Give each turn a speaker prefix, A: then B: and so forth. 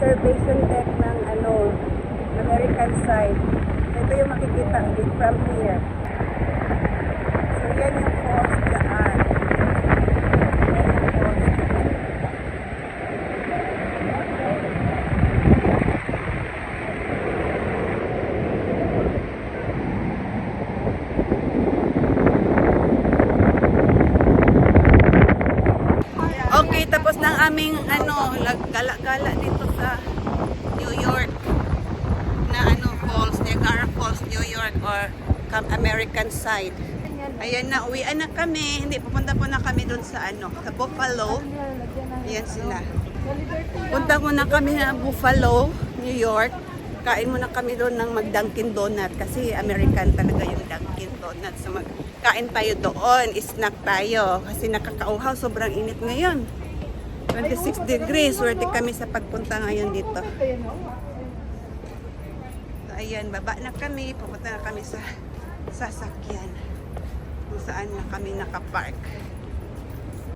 A: observation deck ng American side. So, ito yung makikita from here. So yan yung falls dyan. Yan yung falls. Okay, tapos ng aming gala-gala dito sa New York na falls, Niagara Falls, New York or American side. Ayan na, uwian na kami. Hindi, pupunta po na kami doon sa sa Buffalo. Ayan sila. Punta muna kami na Buffalo, New York. Kain muna kami doon ng mag-Dunkin Donut kasi American talaga yung Dunkin Donut. So magkain tayo doon, snack tayo kasi nakakauhaw, sobrang init ngayon. 26 degrees, swerte kami sa pagpunta ngayon dito. So ayan, baba na kami, pupunta na kami sa sasakyan kung saan na kami nakapark.